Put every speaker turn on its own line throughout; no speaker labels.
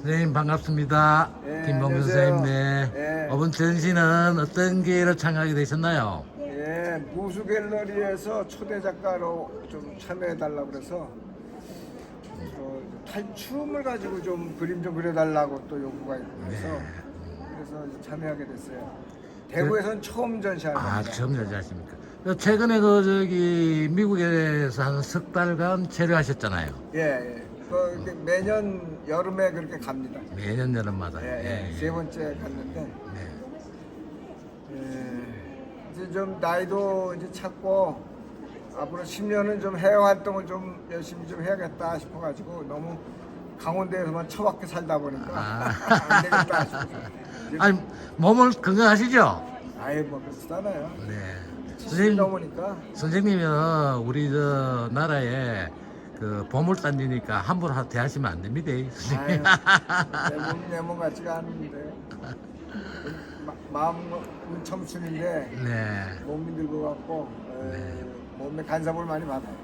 선생님 반갑습니다.
예,
김봉준
안녕하세요.
선생님. 네.
예.
이번 전시는 어떤 기회로 참가하게 되셨나요?
예, 무수 갤러리에서 초대 작가로 좀 참여해 달라고 그래서 탈춤을 가지고 좀 그림 좀 그려달라고 또 요구가 있어서 그래서 참여하게 됐어요. 대구에서는 처음 전시하는
아,
겁니다.
처음 전시하십니까? 최근에 미국에서 한 석 달간 체류하셨잖아요.
예, 예. 이렇게 매년 여름에 그렇게 갑니다.
매년 여름마다.
예, 예. 세 번째 갔는데
네.
예, 이제 좀 나이도 이제 찼고 앞으로 10년은 좀 해외 활동을 좀 열심히 좀 해야겠다 싶어가지고 너무 강원도에서만 처박혀 살다 보니까 안 되겠다 싶어서
아니, 몸을 건강하시죠?
아예 뭐 그렇잖아요.
네.
70
선생님,
넘으니까
선생님은 우리 나라에 그 보물단지니까 함부로 대하시면 안 됩니다. 선생님.
내몸 같지가 않은데 마음은 청춘인데
네.
몸이 늙어갖고 몸에 간섭을 많이 받아요.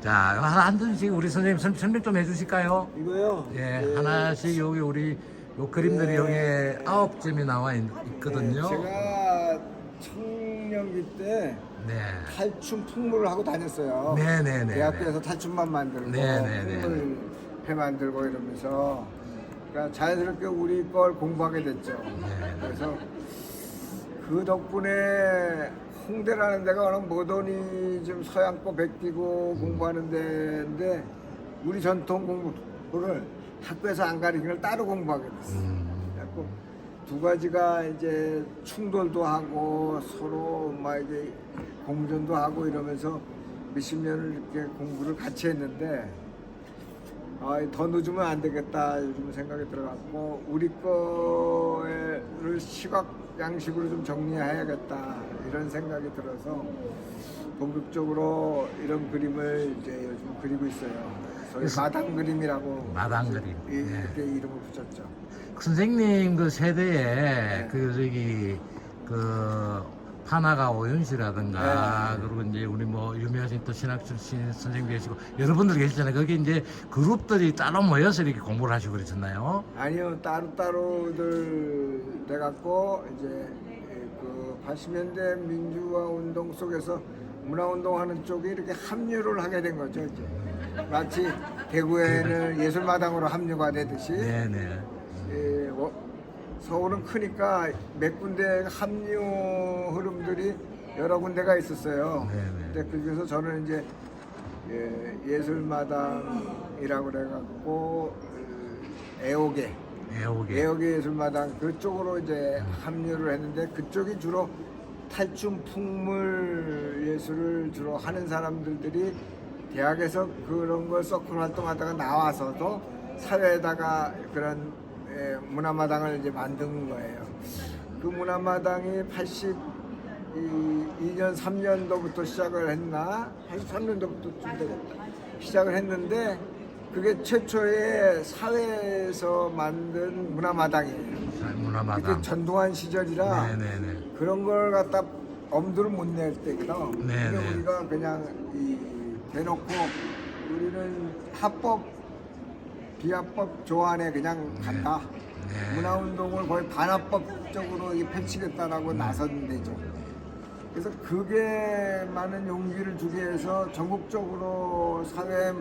자, 한 분씩 우리 선생님 설명 좀 해주실까요?
이거요?
예, 하나씩 여기 우리 요 그림들이 여기 9점이 나와 있거든요.
제가 청년기 때
네.
탈춤 풍물을 하고 다녔어요.
네네네.
대학교에서 탈춤만 만들고
네네네.
풍물회 만들고 이러면서 그러니까 자연스럽게 우리 걸 공부하게 됐죠.
네.
그래서 그 덕분에 홍대라는 데가 워낙 모더니즘 서양권 베끼고 공부하는 데인데 우리 전통 공부를 학교에서 안 가르치는 걸 따로 공부하게 됐어요. 그래서 두 가지가 이제 충돌도 하고 서로 막 이게 공존도 하고 이러면서 몇십 년을 이렇게 공부를 같이 했는데 더 늦으면 안 되겠다 요즘 생각이 들어갔고 우리 거를 시각 양식으로 좀 정리해야겠다 이런 생각이 들어서 본격적으로 이런 그림을 이제 요즘 그리고 있어요. 저희 마당 그림이라고
마당 그림.
이렇게 이름을 붙였죠.
선생님 그 세대에 그 파나가 오윤씨라든가 그리고 이제 우리 뭐 유명하신 또 신학 출신 선생님 계시고 여러분들 계시잖아요. 거기 이제 그룹들이 따로 모여서 이렇게 공부를 하시고 그러셨나요?
아니요, 따로따로들 돼갖고 이제 그 80년대 민주화 운동 속에서 문화 운동하는 쪽이 이렇게 합류를 하게 된 거죠. 이제 마치 대구에는 예술마당으로 합류가 되듯이
네네.
서울은 크니까 몇 군데 합류 흐름들이 여러 군데가 있었어요.
네네.
근데 그중에서 저는 이제 예술마당이라고 그래갖고 애호계 예술마당 그쪽으로 이제 합류를 했는데 그쪽이 주로 탈춤 풍물 예술을 주로 하는 사람들이 대학에서 그런 걸 서클 활동하다가 나와서도 사회에다가 그런 문화마당을 이제 만든 거예요. 그 문화마당이 82년 3년도부터 시작을 했나 83년도부터 좀 되겠다 시작을 했는데 그게 최초의 사회에서 만든 문화마당이에요.
문화마당.
그때 전두환 시절이라
네네네.
그런 걸 갖다 엄두를 못 낼 때거든.
네네.
근데 우리가 그냥 대놓고 우리는 합법 비합법 조안에 그냥 간다.
네.
문화운동을 거의 반합법적으로 펼치겠다라고 나선 데죠. 그래서 그게 많은 용기를 주기 위해서 전국적으로 사회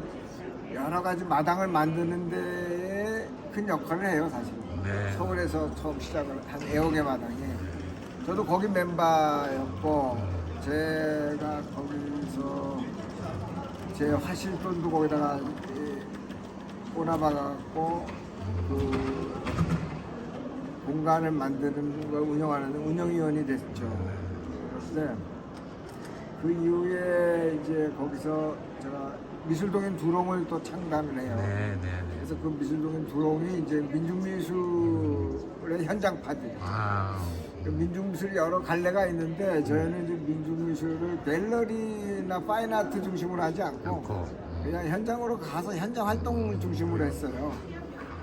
여러 가지 마당을 만드는 데에 큰 역할을 해요, 사실.
네.
서울에서 처음 시작을 한 애호개 마당이. 저도 거기 멤버였고, 제가 거기서 제 화실돈도 거기다가 꽂아박아갖고 그 공간을 만드는 걸 운영하는 운영위원이 됐죠. 그런데 그 이후에 이제 거기서 제가 미술동인 두롱을 또 창단을 해요.
네네네.
그래서 그 미술동인 두롱이 이제 민중미술의 현장파지. 그 민중미술 여러 갈래가 있는데 저희는 이제 민중미술을 갤러리나 파인아트 중심으로 하지 않고 그냥 현장으로 가서 현장 활동 중심으로 했어요.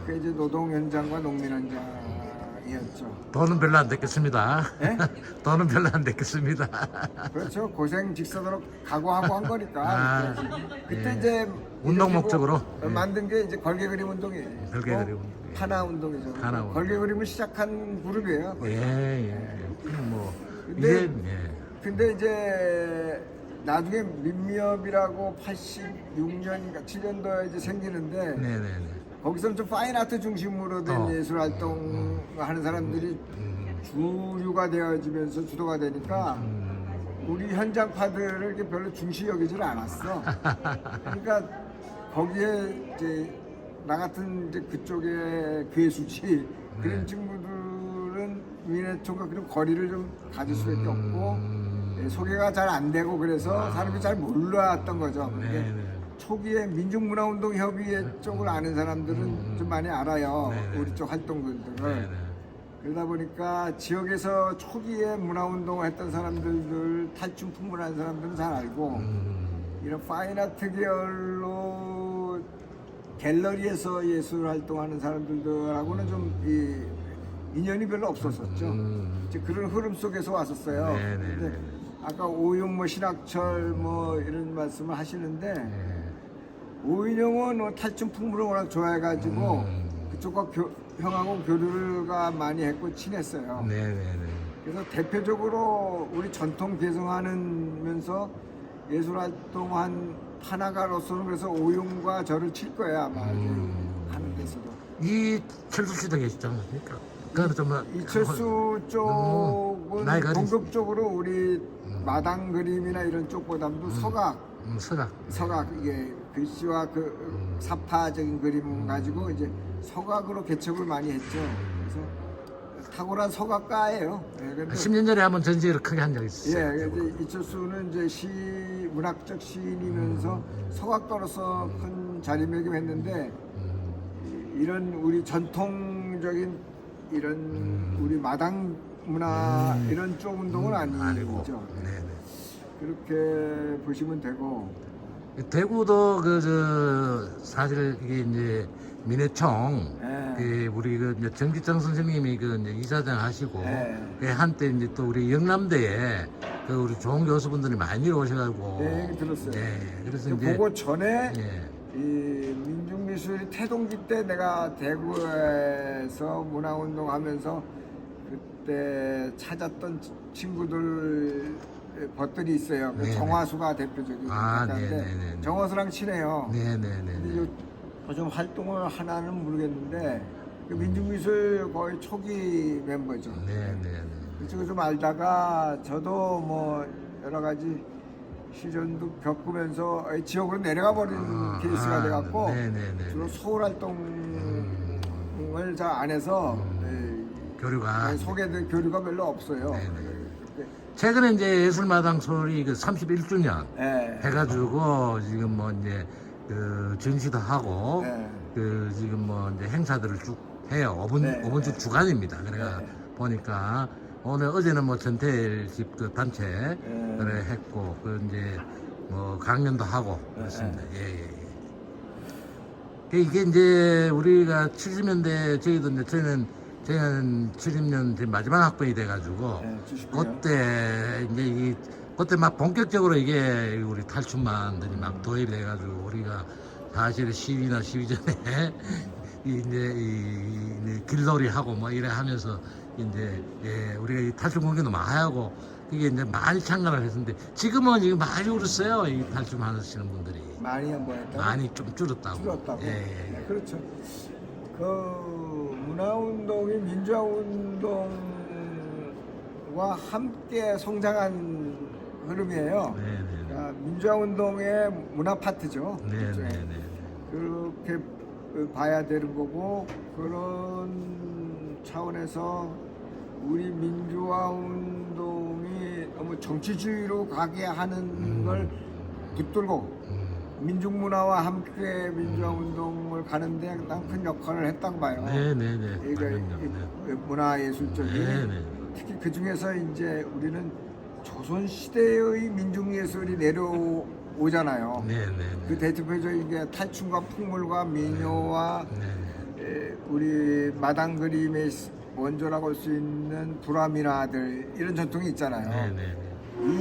그게 이제 노동 현장과 농민 현장이었죠.
돈은 별로 안 됐겠습니다.
예?
돈은 별로 안 됐겠습니다.
그렇죠. 고생 직선으로 각오하고 한 거니까.
아,
그때
예.
이제
운동
일으키고
목적으로? 예.
만든 게 이제 걸개 그림 운동이에요.
걸개 그림 운동.
파나 운동이죠.
파나 운동.
걸개 그림을 시작한 그룹이에요.
예. 뭐
근데-
이게 예.
근데 이제 나중에 민미업이라고 86년, 7년도에 이제 생기는데
네네네.
거기서는 좀 파인아트 중심으로 된 예술 활동하는 사람들이 주류가 되어지면서 주도가 되니까 우리 현장파들을 이렇게 별로 중시 여기질 않았어. 그러니까 거기에 이제 나 같은 이제 그쪽의 괴수지 그런 친구들은 위네촌과 그런 거리를 좀 가질 수밖에 없고 예, 소개가 잘 안 되고 그래서 사람이 잘 몰랐던 거죠. 근데
네네.
초기에 민중문화운동협의회 쪽을 아는 사람들은 좀 많이 알아요.
네네.
우리 쪽 활동들을.
네네.
그러다 보니까 지역에서 초기에 문화운동을 했던 사람들들 탈춤 풍물한 사람들은 잘 알고 이런 파인아트 계열로 갤러리에서 예술 활동하는 사람들하고는 좀 인연이 별로 없었었죠. 이제 그런 흐름 속에서 왔었어요.
네네.
근데 아까 오윤 뭐 신학철 뭐 이런 말씀을 하시는데 오윤영은 탈춤 풍물을 워낙 좋아해가지고 그쪽과 형하고 교류가 많이 했고 친했어요.
네네네.
그래서 대표적으로 우리 전통 개성하면서 예술 활동한 하나가로서는 그래서 오윤과 저를 칠 거예요 아마 하는 데서도.
이 철수 씨도 계시지 않습니까? 그거는 좀
이철수 쪽은
나이가 어린-
본격적으로 우리 마당 그림이나 이런 쪽보다도 서각
서각.
이게 글씨와 그 사파적인 그림 가지고 이제 서각으로 개척을 많이 했죠. 그래서 탁월한 서각가예요. 예, 근데
10년 전에 한번 전시회를 크게 한 적이 있었어요.
예, 근데 이철수는 이제 문학적 시인이면서 서각가로서 큰 자리매김했는데 이런 우리 전통적인 이런 우리 마당 문화 이런 쪽 운동은
아니고.
아니죠.
네네.
그렇게 보시면 되고
대구도 사실 이게 이제 민해청
예.
그 우리 그 이제 정기정 선생님이 그 이제 이사장 하시고
예.
그 한때 이제 또 우리 영남대에 그 우리 좋은 교수분들이 많이 오셔가지고
네, 얘기 들었어요.
예. 그래서 이제
보고 전에
예.
이 민중미술이 태동기 때 내가 대구에서 문화운동하면서 그때 찾았던 친구들 것들이 있어요. 그
네네.
정화수가 대표적인
아,
작가인데
네네네.
정화수랑 친해요.
네네네.
근데 요즘 활동을 하나는 모르겠는데 그 민중미술 거의 초기 멤버죠.
네네네.
그쪽을 좀 알다가 저도 뭐 여러 가지 시련도 겪으면서 지역으로 내려가 버린 케이스가 돼갖고
네네네.
주로 서울 활동을 잘 안 해서
교류가
소개된 교류가 별로 없어요.
네네. 최근에 이제 예술마당 소리 그 31주년
예.
해가지고 지금 뭐 이제 그 전시도 하고
네.
그 지금 뭐 이제 행사들을 쭉 해요. 5분
네,
5분 주
네.
주간입니다. 그래가
네.
보니까 오늘 어제는 뭐 전태일 집 그 단체
네.
그래 했고 그 이제 뭐 강연도 하고 그렇습니다.
네.
예. 이게 이제 우리가 70년대 저희는 70년 이제 마지막 학번이 돼가지고
네, 주시고요.
그때 이제 그때 막 본격적으로 이게 우리 탈춤만들이 막 도입이 돼가지고 우리가 사실 시위나 시위 전에 이제 길놀이 하고 뭐 이래 하면서 이제 우리가 이 탈춤 공연도 많이 하고 이게 이제 많이 참가를 했는데 지금은 이거 많이 울었어요. 이 탈춤 하시는 분들이
많이 뭐 했다.
많이 좀 줄었다고.
줄었다고.
예.
네, 그렇죠. 그 문화운동이 민주화운동과 함께 성장한 흐름이에요.
네네.
그러니까 민주화운동의 문화 파트죠.
네네네.
그렇게 봐야 되는 거고 그런 차원에서 우리 민주화 운동이 너무 정치주의로 가게 하는 걸 붙들고 민중문화와 함께 민주화 운동을 가는데 난 큰 역할을 했다고 봐요.
네네네.
이거 문화예술적인
네네.
특히 그 중에서 이제 우리는 조선 시대의 민중예술이 내려오잖아요.
네네네.
그 대표적인 게 탈춤과 풍물과 민요와 우리 마당 그림의 원조라고 할 수 있는 불화민화들 이런 전통이 있잖아요.
네네.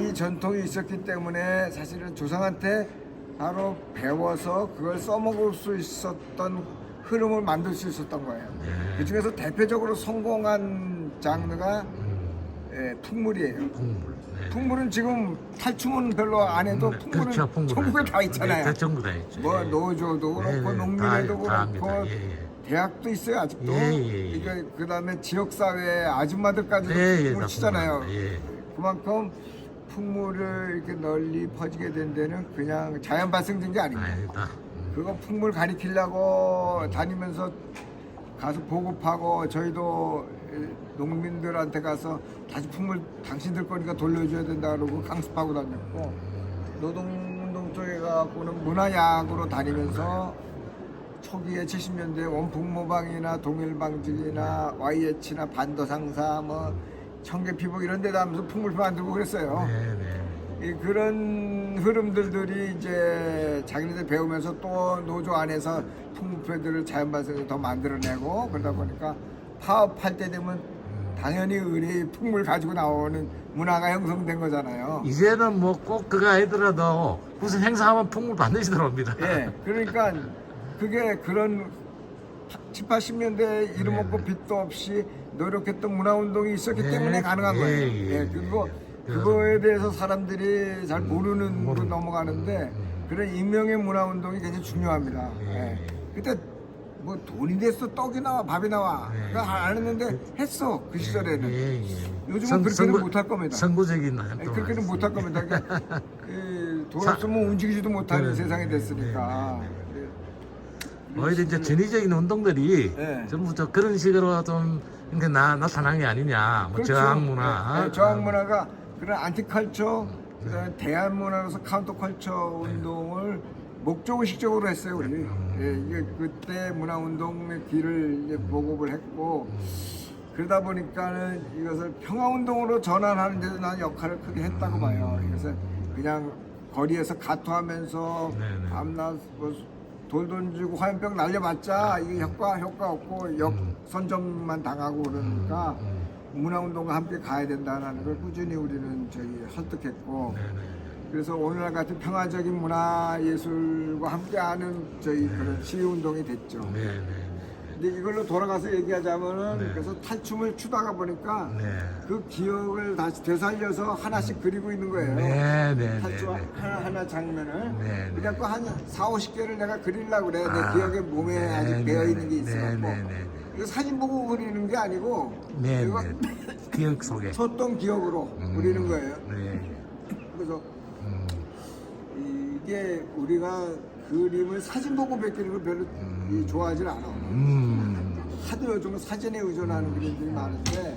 이 전통이 있었기 때문에 사실은 조상한테 바로 배워서 그걸 써먹을 수 있었던 흐름을 만들 수 있었던 거예요.
네.
그 중에서 대표적으로 성공한 장르가 풍물이에요.
풍물. 네.
풍물은 지금 탈춤은 별로 안 해도 풍물은
그렇죠, 풍물은.
전국에 다 있잖아요.
네, 전부 다 있죠.
뭐
예.
노조도
네,
그렇고
네,
농민회도
다
그렇고
합니다. 예, 예.
대학도 있어요 아직도.
예.
그다음에 지역사회 아줌마들까지도
예,
풍물
다
치잖아요.
풍물. 예.
그만큼 풍물을 이렇게 널리 퍼지게 된 데는 그냥 자연 발생된 게 아닙니다.
아니다.
그거 풍물 가리키려고 다니면서 가서 보급하고 저희도 농민들한테 가서 다시 풍물 당신들 거니까 돌려줘야 된다 그러고 강습하고 다녔고 노동운동 쪽에 가고는 문화야구로 다니면서 초기에 70년대 원풍모방이나 동일방직이나 YH나 반도상사 뭐 청계피복 이런 데 다니면서 풍물표 만들고 그랬어요.
네, 네.
그런 흐름들이 이제 자기네들 배우면서 또 노조 안에서 풍물표들을 자연 발생을 더 만들어내고 그러다 보니까 파업할 때 되면 당연히 의뢰의 풍물 가지고 나오는 문화가 형성된 거잖아요.
이제는 뭐 꼭 그거 아니더라도 무슨 행사하면 풍물 반드시 들어옵니다.
예, 그러니까 그게 그런 7, 80년대 이름 없고
네.
빛도 없이 노력했던 문화운동이 있었기
네.
때문에 가능한 거예요.
예, 예,
그리고
예.
그거에 대해서 사람들이 잘 모르는 거
모르는.
넘어가는데 그런 인명의 문화운동이 굉장히 중요합니다.
예.
예. 그때 뭐 돈이 됐어 떡이 나와 밥이 나와
예.
그거 안 했는데 했어 그 시절에는.
예, 예.
요즘은 그렇게는 못할 겁니다.
선구적인
예, 그렇게는 못할 겁니다. 그러니까 돈 없으면 움직이지도 못하는
네,
세상이 됐으니까.
오히려 이제 전위적인 운동들이
네.
전부 그런 식으로 좀 이렇게 나타난 게 아니냐. 뭐
그렇죠.
저항문화.
네, 저항문화가 그런 안티컬처, 그다음에 대한문화로서 카운터컬처 운동을 목적의식적으로 했어요 우리. 예, 이게 그때 문화운동의 길을 이제 보급을 했고 그러다 보니까는 이것을 평화운동으로 전환하는 데도 나는 역할을 크게 했다고 봐요. 그래서 그냥 거리에서 가토하면서
네네.
밤낮 돌 던지고 화염병 날려봤자 이게 효과 없고 역선점만 당하고 그러니까 문화운동과 함께 가야 된다는 걸 꾸준히 우리는 저희 설득했고 그래서 오늘날 같은 평화적인 문화예술과 함께하는 저희 그런 시위운동이 됐죠.
네, 네.
근데 이걸로 돌아가서 얘기하자면은
네.
그래서 탈춤을 추다가 보니까
네.
그 기억을 다시 되살려서 하나씩 그리고 있는 거예요.
네, 네,
탈춤
네, 네.
하나 장면을.
네, 네.
그래갖고 한 4, 50개를 내가 그리려고 그래.
아,
내 기억에 몸에
네,
아직
네,
배어있는 게
네,
있어갖고.
네, 네, 네.
이거 사진 보고 그리는 게 아니고
네,
이거
네. 기억 속에.
섰던 기억으로 그리는 거예요.
네.
그래서
음,
이게 우리가 그림을 사진 보고 베끼는 걸 별로 좋아하진 않아. 하도 요즘은 사진에 의존하는 그림들이 많은데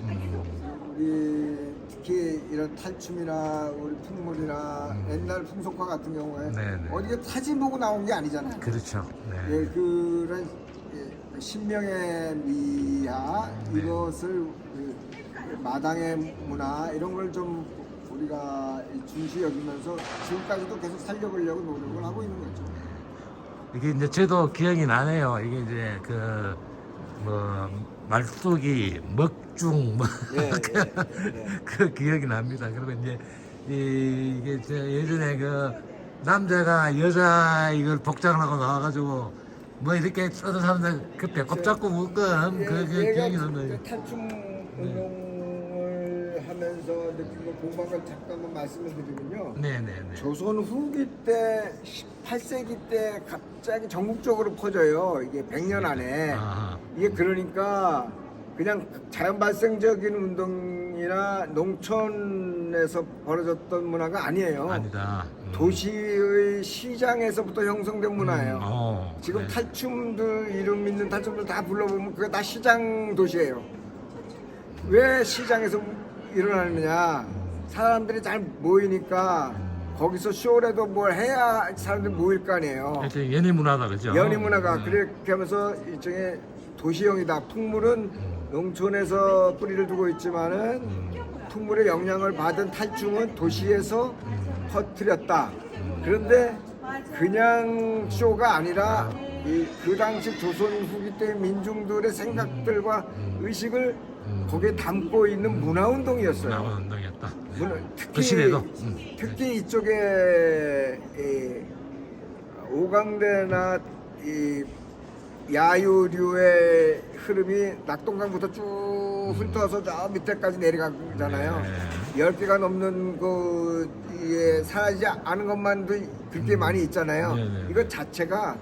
우리 특히 이런 탈춤이나 우리 풍물이나 옛날 풍속화 같은 경우에
네네.
어디에 사진 보고 나온 게 아니잖아요.
그렇죠. 네.
예, 그런 신명의 미화
네.
이것을 그 마당의 문화 이런 걸 좀 우리가 중시 여기면서 지금까지도 계속 살려보려고 노력을 하고 있는 거죠.
이게 이제 저도 기억이 나네요. 이게 이제 그 뭐 말뚝이 먹중 뭐
예,
그 기억이 납니다. 그리고 이제 이게 저 예전에 그 남자가 여자 이걸 복장을 하고 나와가지고 뭐 이렇게 쓰는 사람들 그 배꼽 잡고 묶은 그 기억이 납니다.
탈춤 운동을 하면서 느낀 거 공부한 걸 잠깐만 말씀을 드리면요.
네네네.
조선 후기 때 18세기 때 갑자기 전국적으로 퍼져요. 이게 100년 안에.
아하.
이게 그러니까 그냥 자연 발생적인 운동이나 농촌에서 벌어졌던 문화가 아니에요.
아니다.
도시의 시장에서부터 형성된 문화예요. 지금
네.
탈춤들 이름 있는 탈춤들 다 불러보면 그게 다 시장 도시예요. 왜 시장에서 일어나느냐? 사람들이 잘 모이니까 거기서 쇼라도 뭘 해야 사람들이 모일 거 아니에요.
이제 연희 문화다 그죠?
연희 문화가 그렇게 하면서 일종의 도시형이다. 풍물은 농촌에서 뿌리를 두고 있지만은 풍물의 영향을 받은 탈춤은 도시에서 퍼뜨렸다. 그런데 그냥 쇼가 아니라 그 당시 조선 후기 때 민중들의 생각들과 의식을 거기에 담고 있는 문화운동이었어요.
문화운동이었다.
특히,
그 시대도.
특히 이쪽에 오강대나 이 야유류의 흐름이 낙동강부터 쭉 훑어서 저 밑에까지 내려가잖아요. 10개가 넘는 그 이게 사라지지 않은 것만도 그렇게 많이 있잖아요.
네네.
이거 자체가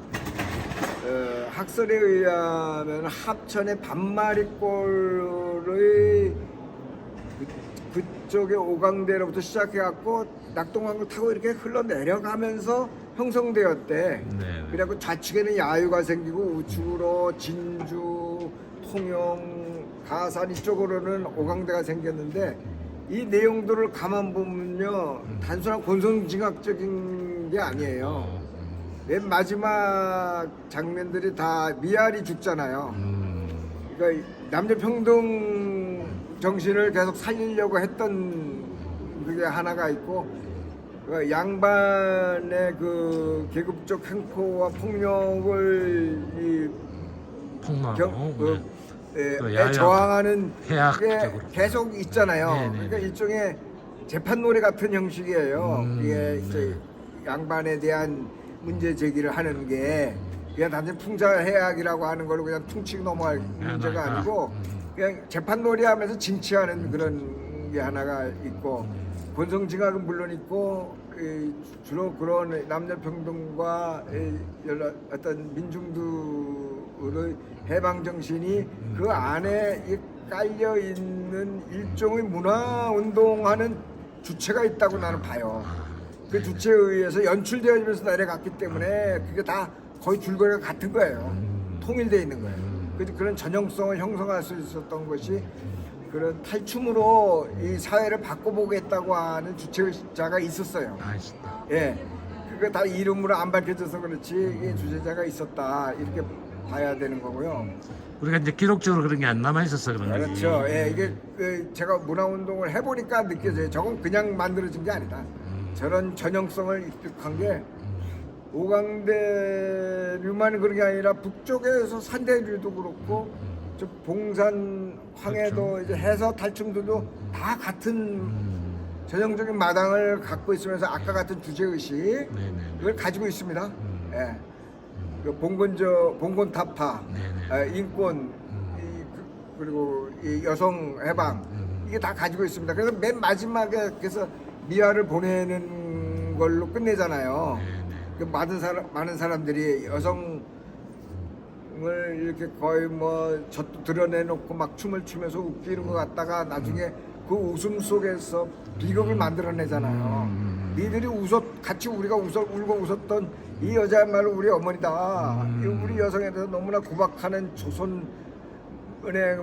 학설에 의하면 합천의 반마리꼴의 그쪽에 오강대로부터 시작해갖고 낙동강을 타고 이렇게 흘러내려가면서 형성되었대.
네.
그래갖고 좌측에는 야유가 생기고 우측으로 진주, 통영, 가산 이쪽으로는 오강대가 생겼는데 이 내용들을 가만 보면요 단순한 권선징악적인 게 아니에요. 맨 마지막 장면들이 다 미아리 죽잖아요. 그러니까 남녀평등 정신을 계속 살리려고 했던 그게 하나가 있고 그 양반의 그 계급적 횡포와 폭력을 이
폭로하고 또
에 저항하는 게
해학적으로.
계속 있잖아요.
네네.
그러니까 일종의 재판 놀이 같은 형식이에요. 이게 이제 양반에 대한 문제 제기를 하는 게 그냥 단순히 풍자해악이라고 하는 걸로 그냥 퉁치고 넘어갈 문제가 아니고 그냥 재판 놀이 하면서 징치하는 그런 게 하나가 있고 권성징악은 물론 있고 주로 그런 남녀평등과 어떤 민중들의 해방 정신이 그 안에 깔려 있는 일종의 문화 운동하는 주체가 있다고 나는 봐요. 그 주체에 의해서 연출되어지면서 내려갔기 때문에 그게 다 거의 줄거리가 같은 거예요. 통일되어 있는 거예요. 그런 전형성을 형성할 수 있었던 것이 그런 탈춤으로 이 사회를 바꿔보겠다고 하는 주체자가 있었어요.
아시다.
예, 그거 다 이름으로 안 밝혀져서 그렇지 이 주체자가 있었다 이렇게 봐야 되는 거고요.
우리가 이제 기록적으로 그런 게 안 남아 있었어 그런 거지.
그렇죠. 예, 이게 제가 문화운동을 해보니까 느껴져요. 저건 그냥 만들어진 게 아니다. 저런 전형성을 입득한 게 오강대류만 그런 게 아니라 북쪽에서 산대류도 그렇고 저 봉산 황해도
그렇죠.
이제 해서 탈춤들도 다 같은 전형적인 마당을 갖고 있으면서 아까 같은 주제의식
네네.
이걸 가지고 있습니다. 예. 그 봉건타파,
네네.
인권, 그리고 이 여성 해방 이게 다 가지고 있습니다. 그래서 맨 마지막에 그래서 미아를 보내는 걸로 끝내잖아요. 그 많은 사람들이 여성을 이렇게 거의 뭐 젖도 드러내놓고 막 춤을 추면서 웃기는 것 같다가 나중에 그 웃음 속에서 비극을 만들어내잖아요. 니들이 같이 우리가 울고 웃었던 이 여자야말로 우리 어머니다. 이 우리 여성에 대해서 너무나 구박하는 조선의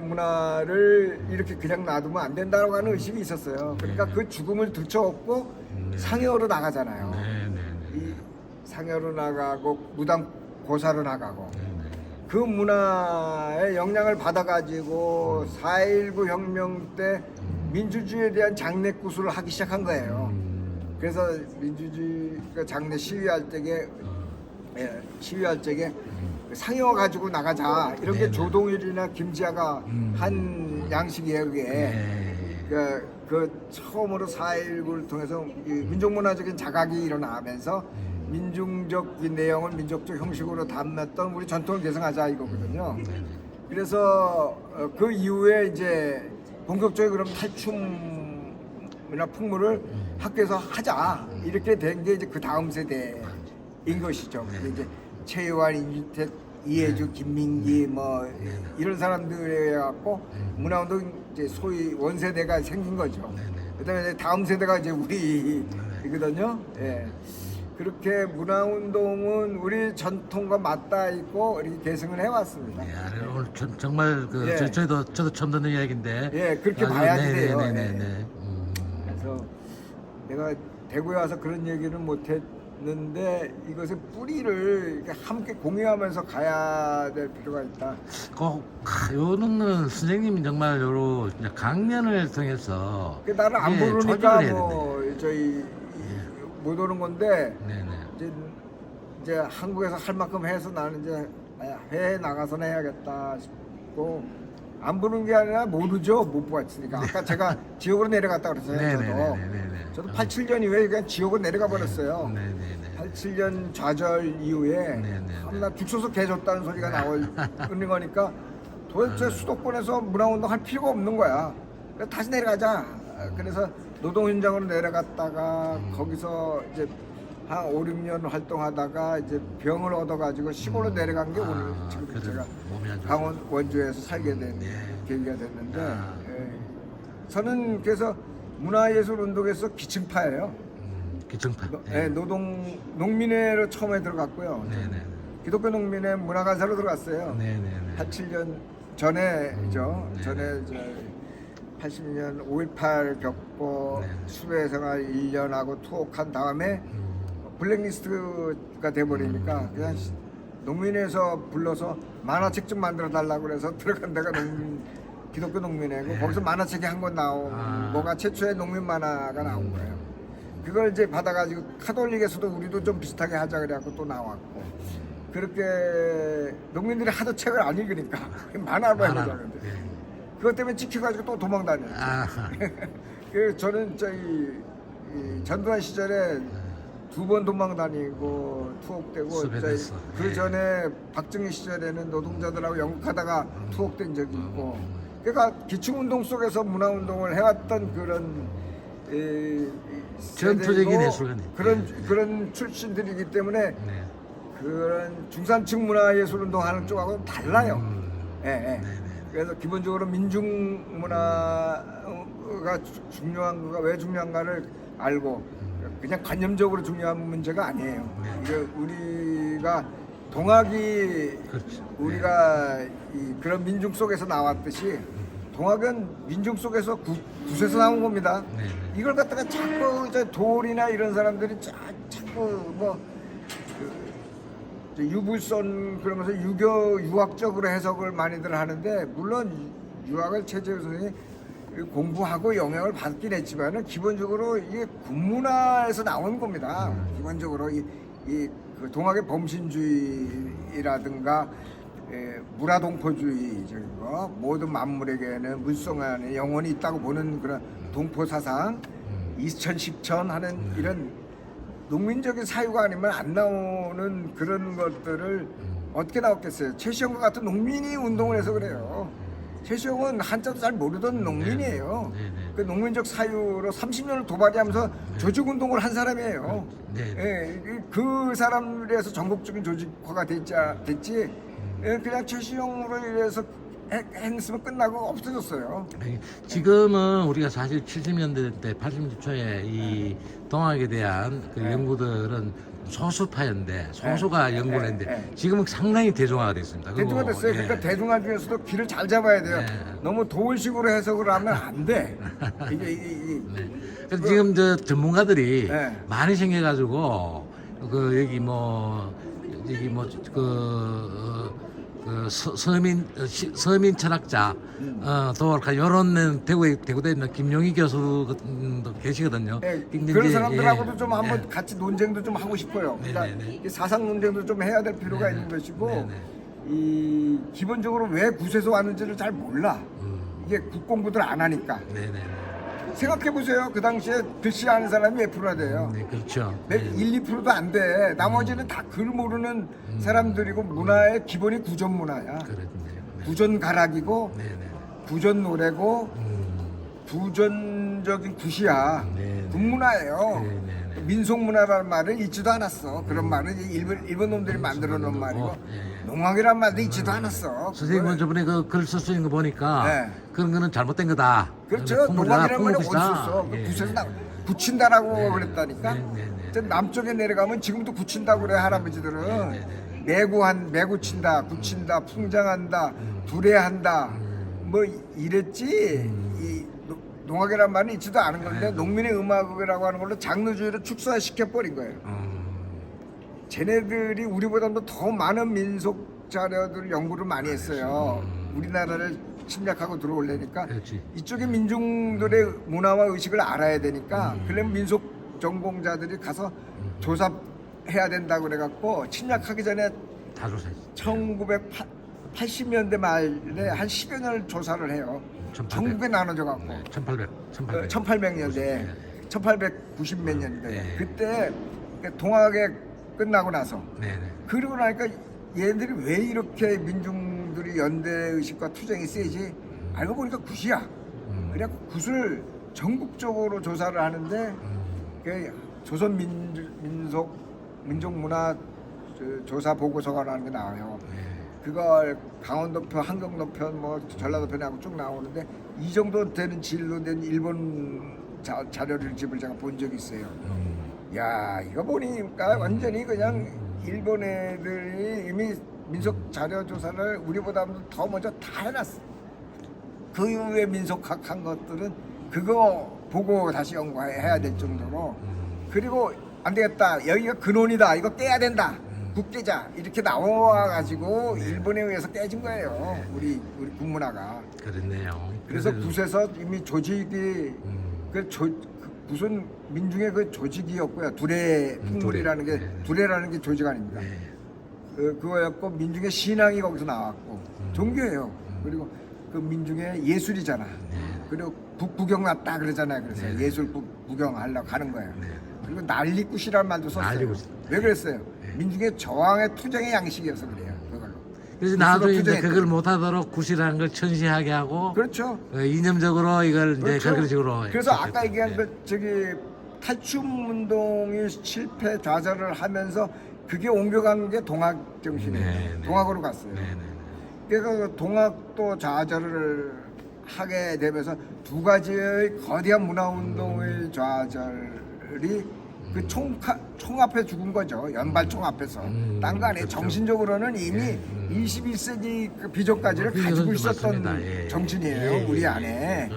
문화를 이렇게 그냥 놔두면 안 된다고 하는 의식이 있었어요. 그러니까 그 죽음을 들쳐업고 상여로 나가잖아요. 이 상여로 나가고 무당 고사로 나가고 그 문화의 영향을 받아가지고 4.19 혁명 때 민주주의에 대한 장례구슬을 하기 시작한 거예요. 그래서 민주주의 장례 시위할 때에 상여 가지고 나가자 이런 게 조동일이나 김지아가 한 양식이에요. 그게 그 처음으로 4.19를 통해서 민족문화적인 자각이 일어나면서 민중적 이 내용을 민족적 형식으로 담았던 우리 전통을 계승하자 이거거든요. 그래서 그 이후에 이제 본격적으로 그럼 탈춤이나 풍물을 학교에서 하자 이렇게 된 게 이제 그 다음 세대인 것이죠. 그게 이제 최유한, 임진택, 이해주, 김민기 뭐 이런 사람들에 갖고 문화운동 이제 소위 원세대가 생긴 거죠. 그다음에 이제 다음 세대가 이제 우리이거든요. 예. 그렇게 문화운동은 우리 전통과 맞닿아 있고 이렇게 계승을 해왔습니다.
오늘 정말 저도 처음 듣는 이야기인데.
예, 그렇게 봐야지 돼요.
네네네.
그래서 내가 대구에 와서 그런 얘기는 못했는데 이것의 뿌리를 이렇게 함께 공유하면서 가야 될 필요가 있다.
요는 선생님이 정말 요로 강연을 통해서.
나는 안 부르니까
조절을 해야
뭐 저희 못 오는 건데
네네.
이제 한국에서 할 만큼 해서 나는 이제 해외 나가서는 해야겠다 싶고 안 보는 게 아니라 모르죠. 못 봤으니까. 아까 제가 지옥으로 내려갔다 그랬어요.
네네네네네.
저도 87년 이후에 그냥 지옥으로 내려가 버렸어요.
네네네.
87년 좌절 이후에
네네네.
나 죽서서 개줬다는 소리가 나오는 거니까 도대체 수도권에서 문화운동 할 필요가 없는 거야. 그래서 다시 내려가자. 그래서 노동현장으로 내려갔다가 거기서 이제 한 5, 6년 활동하다가 이제 병을 얻어가지고 시골로 내려간 게 오늘 지금
그래.
제가
몸이 안 좋아서.
강원 원주에서 살게 된
네.
계기가 됐는데
아.
예. 저는 그래서 문화예술운동에서 기층파예요.
기층파.
예, 농민회로 처음에 들어갔고요.
네네.
기독교 농민회 문화간사로 들어갔어요.
네네네.
87년 전에죠.
네.
전에 이제 80년 5.18 겪고
네.
수배 생활 1년 하고 투옥한 다음에 블랙리스트가 돼버리니까 그냥 농민회에서 불러서 만화책 좀 만들어 달라고 그래서 들어간 데가 기독교 농민회고 거기서 만화책이 한 권 나온 거가 최초의 농민 만화가 나온 거예요. 그걸 이제 받아가지고 카톨릭에서도 우리도 좀 비슷하게 하자 그래갖고 또 나왔고 그렇게 농민들이 하도 책을 안 읽으니까 만화로 해보자 그런데 그것 때문에 찍혀가지고 또 도망다녀요. 그래서 저는 이 전두환 시절에 2번 도망다니고 투옥되고
수배됐어.
그 전에 박정희 시절에는 노동자들하고 연극하다가 투옥된 적이 있고 그러니까 기층운동 속에서 문화운동을 해왔던 그런
전투적인 예술가네.
그런 출신들이기 때문에
네.
그런 중산층 문화예술운동 하는 쪽하고는 달라요. 예, 예.
네네.
그래서 기본적으로 민중문화가 중요한 거가 왜 중요한가를 알고 그냥 관념적으로 중요한 문제가 아니에요. 이게 우리가 동학이
그렇죠.
우리가 그런 민중 속에서 나왔듯이 동학은 민중 속에서 굿에서 나온 겁니다.
네네.
이걸 갖다가 자꾸 이제 돌이나 이런 사람들이 자꾸 뭐 유불선 그러면서 유학적으로 해석을 많이들 하는데 물론 유학을 최재우 선생님이 공부하고 영향을 받긴 했지만은 기본적으로 이게 군문화에서 나온 겁니다. 기본적으로 그 동학의 범신주의라든가 무라동포주의적인 거 모든 만물에게는 물성 안에 영혼이 있다고 보는 그런 동포 사상 2010천 하는 이런 농민적인 사유가 아니면 안 나오는 그런 것들을 어떻게 나왔겠어요. 최시영과 같은 농민이 운동을 해서 그래요. 최시영은 한자도 잘 모르던 농민이에요. 그 농민적 사유로 30년을 도발하면서 조직운동을 한 사람이에요. 예, 그 사람들에서 전국적인 조직화가 됐지 그냥 최시영으로 인해서 행했으면 끝나고 없어졌어요.
지금은 우리가 사실 70년대 때 80년대 초에 이 동학에 대한 그 연구들은 소수파였는데 소수가 연구를 했는데 지금은 상당히 대중화가 됐습니다.
대중화 됐어요. 그러니까 대중화 중에서도 길을 잘 잡아야 돼요. 너무 도울식으로 해석을 하면 안 돼.
그래서 지금 저 전문가들이 많이 생겨가지고 그 여기 서민 철학자 도랄까 요런 대구대 있는 김용희 교수도 계시거든요.
그런 사람들하고도 좀 한번 같이 논쟁도 좀 하고 싶어요. 그러니까 이 사상 논쟁도 좀 해야 될 필요가 있는 것이고 이 기본적으로 왜 굿에서 왔는지를 잘 몰라. 이게 굿 공부들 안 하니까. 생각해 보세요. 그 당시에 글씨 아는 사람이 몇 프로나 돼요?
네, 그렇죠.
1, 2%도 안 돼. 나머지는 다 글 모르는 사람들이고 문화의 기본이 구전 문화야. 구전 가락이고 구전 노래고 구전적인 굿이야. 굿문화예요. 민속 문화라는 말을 잊지도 않았어. 그런 말은 일본 놈들이 만들어 놓은 말이고 농악이란 말도 잊지도 않았어.
선생님은 저번에 그 글 쓸 수 있는 거 보니까 그런 거는 잘못된 거다.
그렇죠. 농악이란 말이 어디 있어. 굿에서 굳힌다라고 그랬다니까. 남쪽에 내려가면 지금도 굳힌다고 그래 할아버지들은. 매구 친다, 굳힌다, 풍장한다, 두레한다 뭐 이랬지. 이 농악이란 말은 있지도 않은 건데 농민의 음악이라고 하는 걸로 장르주의를 축소시켜 버린 거예요. 쟤네들이 우리보다도 더 많은 민속 자료들 연구를 많이 했어요. 우리나라를 침략하고 들어오려니까 이쪽의 민중들의 문화와 의식을 알아야 되니까 그러면 민속 전공자들이 가서 조사해야 된다고 그래갖고 침략하기 전에 80년대 말에 한 10여 년을 조사를 해요.
1800.
전국에 나눠져 갖고
네, 1800.
1800년대 1890 몇 년대
네.
그때 동학에 끝나고 나서
네네.
그러고 나니까 얘들이 왜 이렇게 민중들이 연대 의식과 투쟁이 세지? 알고 보니까 굿이야. 그래갖고 굿을 전국적으로 조사를 하는데 그 조선 민족문화 조사 보고서가라는 게 나와요. 그걸 강원도 편, 한경도 편, 뭐 전라도 편하고 쭉 나오는데 이 정도 되는 질로 된 일본 자료를 집을 제가 본 적이 있어요. 야, 이거 보니까 완전히 그냥 일본 애들이 이미 민속 자료 조사를 우리보다 더 먼저 다 해놨어. 그 이후에 민속학 한 것들은 그거 보고 다시 연구해야 될 정도로. 그리고 안 되겠다, 여기가 근원이다, 이거 깨야 된다, 국 깨자, 이렇게 나와가지고 일본에 의해서 깨진 거예요. 우리 국문화가.
그렇네요.
그래서 굿에서 이미 조직이 굿은 민중의 그 조직이었고요. 두레풍물이라는 게 두레라는 게 조직 아닙니다. 그거였고 민중의 신앙이 거기서 나왔고 종교예요. 그리고 그 민중의 예술이잖아. 그리고 국 구경 왔다 그러잖아요. 그래서 예술 구경하려고 가는 거예요. 그리고 난리굿이라는 말도 썼어요.
난리굿.
왜 그랬어요? 민중의 저항의 투쟁의 양식이어서 그래요. 그걸로.
그래서 나도 이제
투쟁했다.
그걸 못하도록 굿이라는 걸 천시하게 하고
그렇죠.
이념적으로 이걸 이제 그런 식으로.
그래서 아까 얘기한 그 저기 탈춤 운동이 실패 좌절을 하면서 그게 옮겨간 게 동학 정신이에요.
네, 네.
동학으로 갔어요.
네네.
그래서 동학도 좌절을 하게 되면서 두 가지의 거대한 문화 운동의 좌절이 그 총앞에 죽은 거죠. 연발총 앞에서. 딴 거 아니에요.
그렇죠.
정신적으로는 이미 21세기 그 비전까지를 가지고 있었던
맞습니다. 예.
정신이에요.
예,
우리
예.
안에.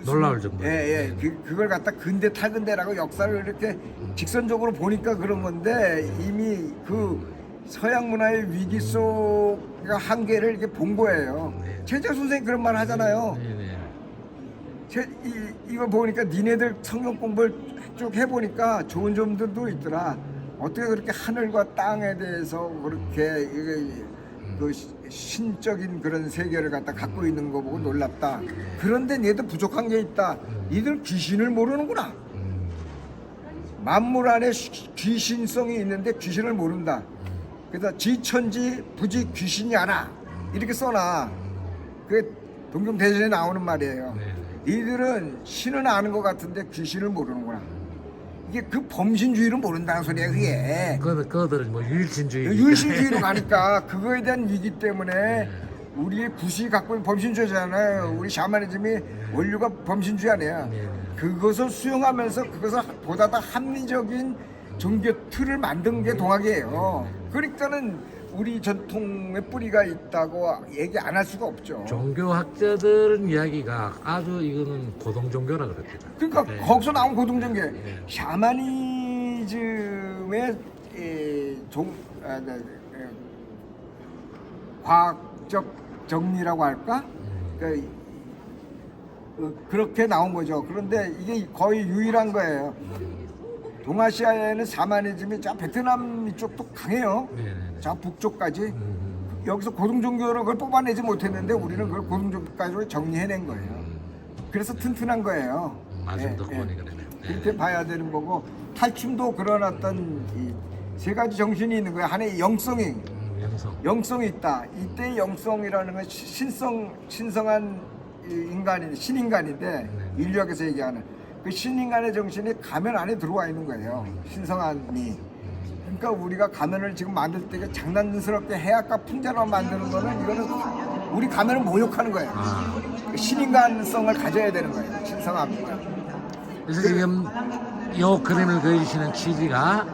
놀라울 정도.
예. 그걸 갖다 근대 탈근대라고 역사를 이렇게 직선적으로 보니까 그런 건데 이미 그 서양 문화의 위기 속 한계를 이렇게 본 거예요. 최재 선생님 그런 말 하잖아요.
네네.
이걸 보니까 니네들 성경 공부를 쭉 해보니까 좋은 점들도 있더라. 어떻게 그렇게 하늘과 땅에 대해서 그렇게 그 신적인 그런 세계를 갖다 갖고 있는 거 보고 놀랍다. 그런데 얘도 부족한 게 있다. 이들 귀신을 모르는구나. 만물 안에 귀신성이 있는데 귀신을 모른다. 그래서 지천지 부지 귀신이 알아. 이렇게 써놔. 그게 동경대전에 나오는 말이에요. 니들은 신은 아는 것 같은데 귀신을 모르는구나. 이게 그 범신주의를 모른다는 소리야 그게.
그거들은 뭐 유일신주의.
유일신주의로 가니까 그거에 대한 위기 때문에 우리의 굿이 갖고 있는 범신주의잖아요. 우리 샤머니즘이 원류가 범신주의 아니야. 그것을 수용하면서 그것을 보다 더 합리적인 종교 틀을 만든 게 동학이에요. 그러니까는 우리 전통의 뿌리가 있다고 얘기 안 할 수가 없죠.
종교학자들은 이야기가 아주 이거는 고동 종교라 그럽니다.
그러니까
네.
거기서 나온 고등종교, 샤머니즘의 과학적 정리라고 할까? 그렇게 나온 거죠. 그런데 이게 거의 유일한 거예요. 동아시아에는 샤머니즘이 저 베트남 이쪽도 강해요. 저 북쪽까지. 여기서 고등종교로 그걸 뽑아내지 못했는데 우리는 그걸 고등종교까지 정리해낸 거예요. 그래서 튼튼한 거예요.
말씀 듣고 보니 그러네요.
그렇게 봐야 되는 거고 탈춤도 그런 어떤 이 세 가지 정신이 있는 거예요. 하나의 영성이 영성이 있다. 이때 영성이라는 건 신성한 신인간인데 인류학에서 얘기하는 그 신인간의 정신이 가면 안에 들어와 있는 거예요. 신성한이. 그러니까 우리가 가면을 지금 만들 때 장난스럽게 해악과 풍자로 만드는 거는 이거는 우리 가면을 모욕하는 거예요. 신인간성을 가져야 되는 거예요. 신성함.
그래서 지금 요 그림을 그리시는 취지가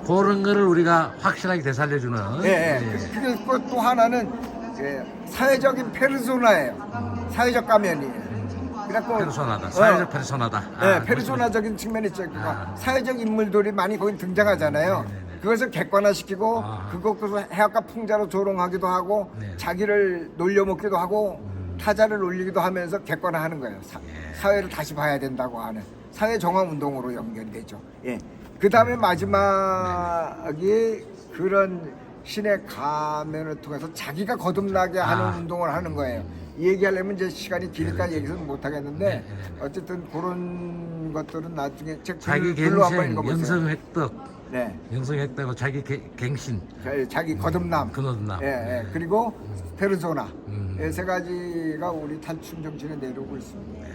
그런 거를 우리가 확실하게 되살려주는.
그게 또 하나는 사회적인 페르소나예요. 사회적 가면이에요. 그래갖고
페르소나다. 사회적 페르소나다.
페르소나적인 측면이 있죠. 그러니까 사회적 인물들이 많이 거기 등장하잖아요. 그것을 객관화시키고 그것을 해악과 풍자로 조롱하기도 하고 자기를 놀려먹기도 하고 타자를 놀리기도 하면서 객관화하는 거예요. 사회를 다시 봐야 된다고 하는 사회 정화 운동으로 연결되죠. 그 다음에 마지막이 그런 신의 가면을 통해서 자기가 거듭나게 하는 운동을 하는 거예요. 이 얘기하려면 이제 시간이 기니까 얘기는 못 하겠는데 어쨌든 그런 것들은 나중에 책
자기
글로 한번
갱신,
읽어보세요.
영성 획득,
네,
영성 획득하고 자기 갱신,
자기 거듭남,
근원남.
예, 예. 그리고 페르소나, 세 가지가 우리 탈춤 정신에 내려오고 있습니다.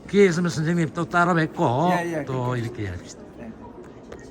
기회 있으면 선생님 또 따라 뵙고
예, 예,
또 이렇게 합시다.